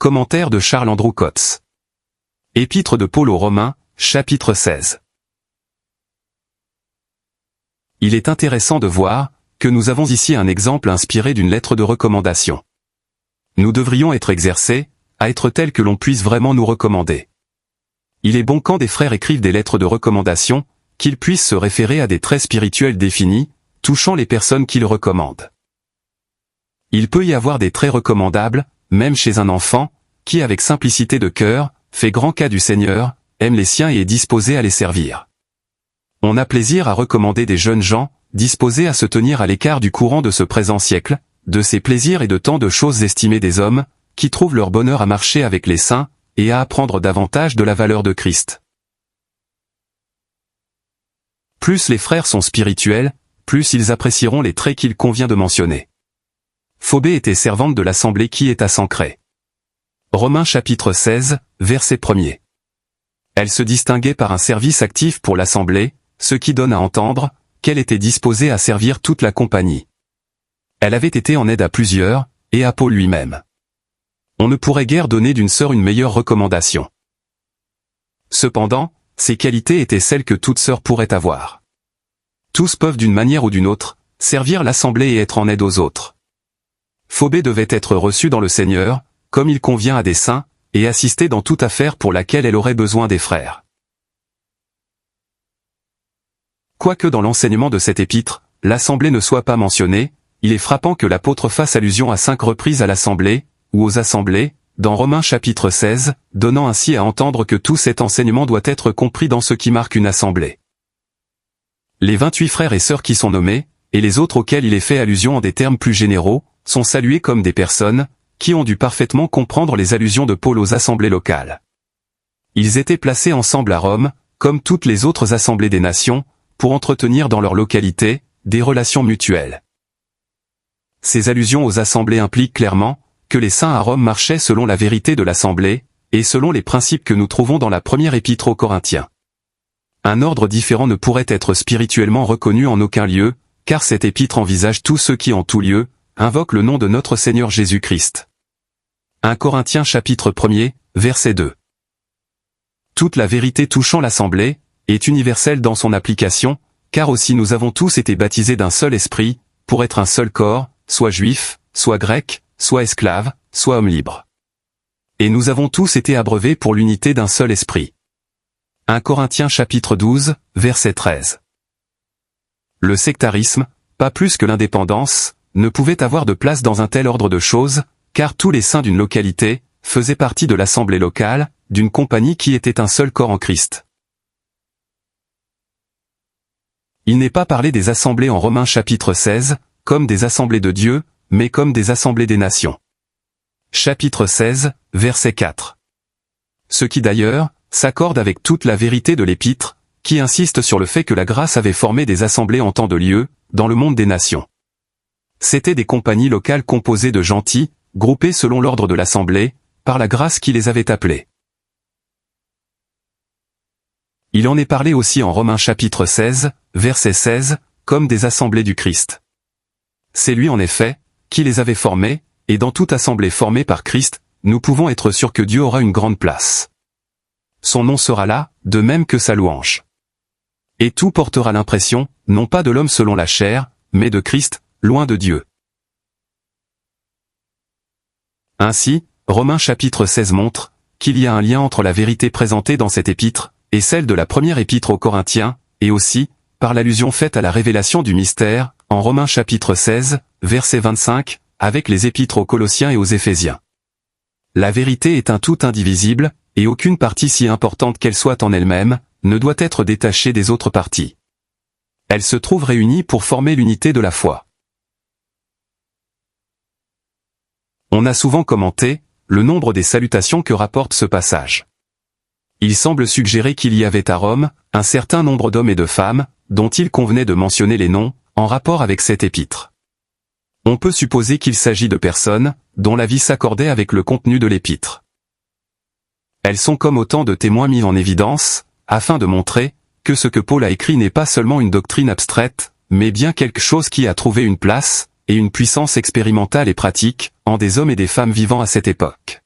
Commentaire de Charles Andrew Coates. Épître de Paul aux Romains, chapitre 16. Il est intéressant de voir que nous avons ici un exemple inspiré d'une lettre de recommandation. Nous devrions être exercés à être tels que l'on puisse vraiment nous recommander. Il est bon quand des frères écrivent des lettres de recommandation, qu'ils puissent se référer à des traits spirituels définis, touchant les personnes qu'ils recommandent. Il peut y avoir des traits recommandables, même chez un enfant, qui avec simplicité de cœur, fait grand cas du Seigneur, aime les siens et est disposé à les servir. On a plaisir à recommander des jeunes gens, disposés à se tenir à l'écart du courant de ce présent siècle, de ses plaisirs et de tant de choses estimées des hommes, qui trouvent leur bonheur à marcher avec les saints, et à apprendre davantage de la valeur de Christ. Plus les frères sont spirituels, plus ils apprécieront les traits qu'il convient de mentionner. Phobé était servante de l'assemblée qui est à Sancrée. Romains chapitre 16, verset 1er. Elle se distinguait par un service actif pour l'assemblée, ce qui donne à entendre qu'elle était disposée à servir toute la compagnie. Elle avait été en aide à plusieurs, et à Paul lui-même. On ne pourrait guère donner d'une sœur une meilleure recommandation. Cependant, ces qualités étaient celles que toute sœur pourrait avoir. Tous peuvent d'une manière ou d'une autre, servir l'assemblée et être en aide aux autres. Phobé devait être reçue dans le Seigneur, comme il convient à des saints, et assister dans toute affaire pour laquelle elle aurait besoin des frères. Quoique dans l'enseignement de cet épître, l'assemblée ne soit pas mentionnée, il est frappant que l'apôtre fasse allusion à 5 reprises à l'assemblée, ou aux assemblées, dans Romains chapitre 16, donnant ainsi à entendre que tout cet enseignement doit être compris dans ce qui marque une assemblée. Les 28 frères et sœurs qui sont nommés, et les autres auxquels il est fait allusion en des termes plus généraux, sont salués comme des personnes qui ont dû parfaitement comprendre les allusions de Paul aux assemblées locales. Ils étaient placés ensemble à Rome, comme toutes les autres assemblées des nations, pour entretenir dans leur localité des relations mutuelles. Ces allusions aux assemblées impliquent clairement que les saints à Rome marchaient selon la vérité de l'assemblée, et selon les principes que nous trouvons dans la première épître aux Corinthiens. Un ordre différent ne pourrait être spirituellement reconnu en aucun lieu, car cette épître envisage tous ceux qui en tout lieu invoquent le nom de notre Seigneur Jésus-Christ. 1 Corinthiens chapitre 1er, verset 2. Toute la vérité touchant l'assemblée est universelle dans son application, car aussi nous avons tous été baptisés d'un seul esprit, pour être un seul corps, soit juif, soit grec, soit esclave, soit homme libre. Et nous avons tous été abreuvés pour l'unité d'un seul esprit. 1 Corinthiens chapitre 12, verset 13. Le sectarisme, pas plus que l'indépendance, ne pouvait avoir de place dans un tel ordre de choses, car tous les saints d'une localité faisaient partie de l'assemblée locale, d'une compagnie qui était un seul corps en Christ. Il n'est pas parlé des assemblées en Romains chapitre 16, comme des assemblées de Dieu, mais comme des assemblées des nations. Chapitre 16, verset 4. Ce qui d'ailleurs s'accorde avec toute la vérité de l'épître, qui insiste sur le fait que la grâce avait formé des assemblées en tant de lieu, dans le monde des nations. C'étaient des compagnies locales composées de gentils, groupés selon l'ordre de l'assemblée, par la grâce qui les avait appelés. Il en est parlé aussi en Romains chapitre 16, verset 16, comme des assemblées du Christ. C'est lui en effet, qui les avait formés, et dans toute assemblée formée par Christ, nous pouvons être sûrs que Dieu aura une grande place. Son nom sera là, de même que sa louange. Et tout portera l'impression, non pas de l'homme selon la chair, mais de Christ, loin de Dieu. Ainsi, Romains chapitre 16 montre qu'il y a un lien entre la vérité présentée dans cette épître, et celle de la première épître aux Corinthiens, et aussi, par l'allusion faite à la révélation du mystère, en Romains chapitre 16, verset 25, avec les épîtres aux Colossiens et aux Éphésiens. La vérité est un tout indivisible, et aucune partie si importante qu'elle soit en elle-même, ne doit être détachée des autres parties. Elles se trouvent réunies pour former l'unité de la foi. On a souvent commenté le nombre des salutations que rapporte ce passage. Il semble suggérer qu'il y avait à Rome un certain nombre d'hommes et de femmes, dont il convenait de mentionner les noms, en rapport avec cette épître. On peut supposer qu'il s'agit de personnes dont la vie s'accordait avec le contenu de l'épître. Elles sont comme autant de témoins mis en évidence, afin de montrer que ce que Paul a écrit n'est pas seulement une doctrine abstraite, mais bien quelque chose qui a trouvé une place, et une puissance expérimentale et pratique, en des hommes et des femmes vivant à cette époque.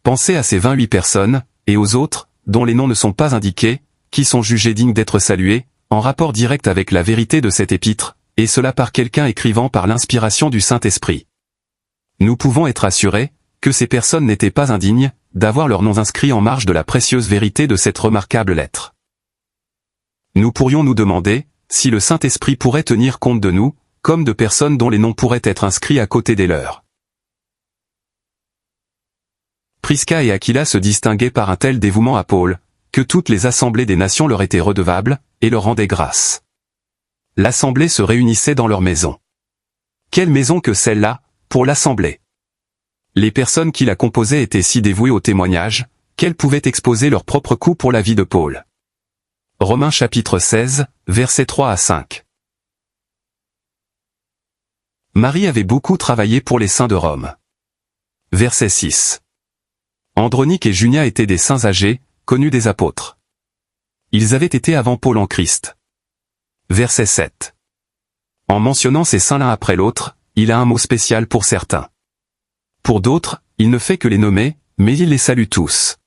Pensez à ces 28 personnes, et aux autres, dont les noms ne sont pas indiqués, qui sont jugés dignes d'être salués, en rapport direct avec la vérité de cette épître, et cela par quelqu'un écrivant par l'inspiration du Saint-Esprit. Nous pouvons être assurés que ces personnes n'étaient pas indignes d'avoir leurs noms inscrits en marge de la précieuse vérité de cette remarquable lettre. Nous pourrions nous demander si le Saint-Esprit pourrait tenir compte de nous, comme de personnes dont les noms pourraient être inscrits à côté des leurs. Prisca et Aquila se distinguaient par un tel dévouement à Paul, que toutes les assemblées des nations leur étaient redevables, et leur rendaient grâce. L'assemblée se réunissait dans leur maison. Quelle maison que celle-là, pour l'assemblée! Les personnes qui la composaient étaient si dévouées au témoignage, qu'elles pouvaient exposer leur propre coup pour la vie de Paul. Romains chapitre 16, versets 3 à 5. Marie avait beaucoup travaillé pour les saints de Rome. Verset 6. Andronique et Junia étaient des saints âgés, connus des apôtres. Ils avaient été avant Paul en Christ. Verset 7. En mentionnant ces saints l'un après l'autre, il a un mot spécial pour certains. Pour d'autres, il ne fait que les nommer, mais il les salue tous.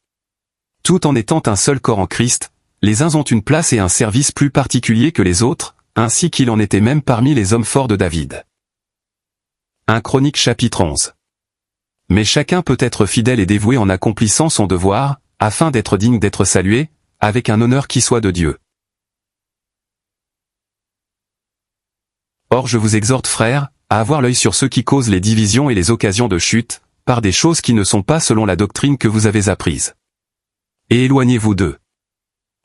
Tout en étant un seul corps en Christ, les uns ont une place et un service plus particulier que les autres, ainsi qu'il en était même parmi les hommes forts de David. 1 Chroniques chapitre 11. Mais chacun peut être fidèle et dévoué en accomplissant son devoir, afin d'être digne d'être salué, avec un honneur qui soit de Dieu. Or je vous exhorte frères, à avoir l'œil sur ceux qui causent les divisions et les occasions de chute, par des choses qui ne sont pas selon la doctrine que vous avez apprise. Et éloignez-vous d'eux.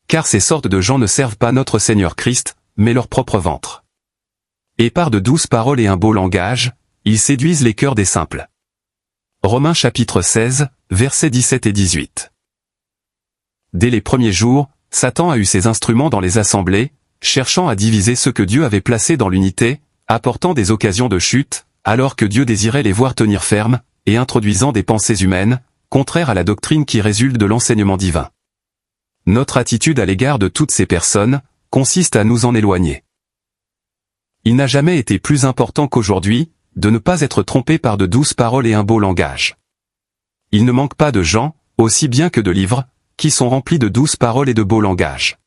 Car ces sortes de gens ne servent pas notre Seigneur Christ, mais leur propre ventre. Et par de douces paroles et un beau langage, ils séduisent les cœurs des simples. Romains chapitre 16, versets 17 et 18. Dès les premiers jours, Satan a eu ses instruments dans les assemblées, cherchant à diviser ceux que Dieu avait placés dans l'unité, apportant des occasions de chute, alors que Dieu désirait les voir tenir ferme, et introduisant des pensées humaines, contraires à la doctrine qui résulte de l'enseignement divin. Notre attitude à l'égard de toutes ces personnes consiste à nous en éloigner. Il n'a jamais été plus important qu'aujourd'hui, de ne pas être trompé par de douces paroles et un beau langage. Il ne manque pas de gens, aussi bien que de livres, qui sont remplis de douces paroles et de beau langage.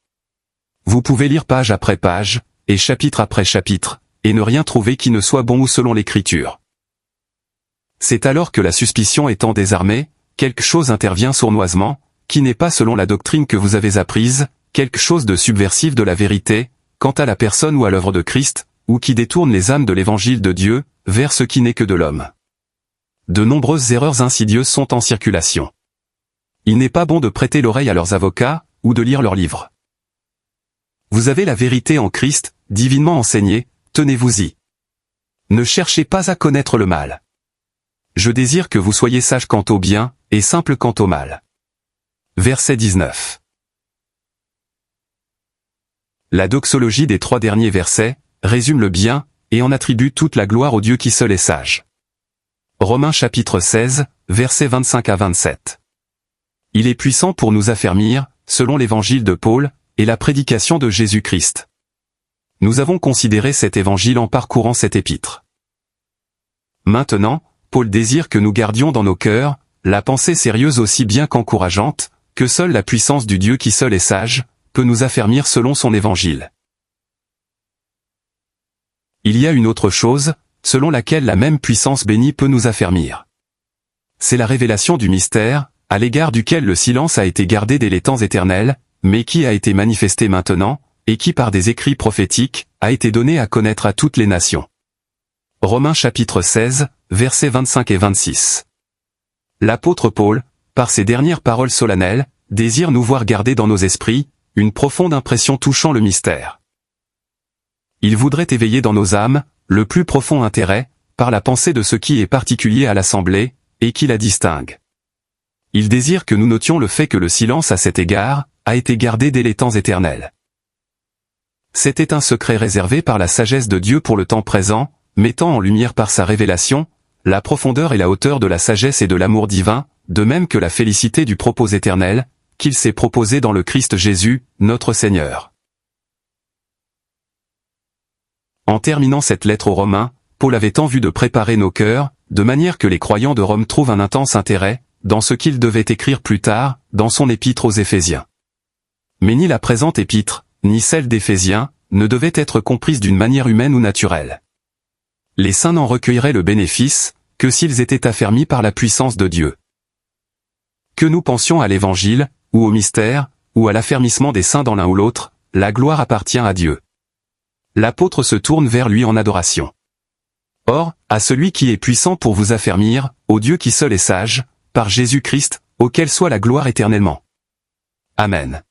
Vous pouvez lire page après page, et chapitre après chapitre, et ne rien trouver qui ne soit bon ou selon l'Écriture. C'est alors que la suspicion étant désarmée, quelque chose intervient sournoisement, qui n'est pas selon la doctrine que vous avez apprise, quelque chose de subversif de la vérité, quant à la personne ou à l'œuvre de Christ, ou qui détourne les âmes de l'évangile de Dieu, vers ce qui n'est que de l'homme. De nombreuses erreurs insidieuses sont en circulation. Il n'est pas bon de prêter l'oreille à leurs avocats, ou de lire leurs livres. Vous avez la vérité en Christ, divinement enseignée, tenez-vous-y. Ne cherchez pas à connaître le mal. Je désire que vous soyez sages quant au bien, et simples quant au mal. Verset 19. La doxologie des 3 derniers versets résume le bien, et en attribue toute la gloire au Dieu qui seul est sage. Romains chapitre 16, versets 25 à 27. Il est puissant pour nous affermir, selon l'évangile de Paul, et la prédication de Jésus-Christ. Nous avons considéré cet évangile en parcourant cette épître. Maintenant, Paul désire que nous gardions dans nos cœurs la pensée sérieuse aussi bien qu'encourageante, que seule la puissance du Dieu qui seul est sage, peut nous affermir selon son évangile. Il y a une autre chose, selon laquelle la même puissance bénie peut nous affermir. C'est la révélation du mystère, à l'égard duquel le silence a été gardé dès les temps éternels, mais qui a été manifesté maintenant, et qui par des écrits prophétiques, a été donné à connaître à toutes les nations. Romains chapitre 16, versets 25 et 26. L'apôtre Paul, par ses dernières paroles solennelles, désire nous voir garder dans nos esprits, une profonde impression touchant le mystère. Il voudrait éveiller dans nos âmes, le plus profond intérêt, par la pensée de ce qui est particulier à l'assemblée, et qui la distingue. Il désire que nous notions le fait que le silence à cet égard, a été gardé dès les temps éternels. C'était un secret réservé par la sagesse de Dieu pour le temps présent, mettant en lumière par sa révélation, la profondeur et la hauteur de la sagesse et de l'amour divin, de même que la félicité du propos éternel, qu'il s'est proposé dans le Christ Jésus, notre Seigneur. En terminant cette lettre aux Romains, Paul avait en vue de préparer nos cœurs, de manière que les croyants de Rome trouvent un intense intérêt, dans ce qu'il devait écrire plus tard, dans son épître aux Éphésiens. Mais ni la présente épître, ni celle d'Éphésiens, ne devaient être comprises d'une manière humaine ou naturelle. Les saints n'en recueilleraient le bénéfice, que s'ils étaient affermis par la puissance de Dieu. Que nous pensions à l'Évangile, ou au mystère, ou à l'affermissement des saints dans l'un ou l'autre, la gloire appartient à Dieu. L'apôtre se tourne vers lui en adoration. Or, à celui qui est puissant pour vous affermir, au Dieu qui seul est sage, par Jésus-Christ, auquel soit la gloire éternellement. Amen.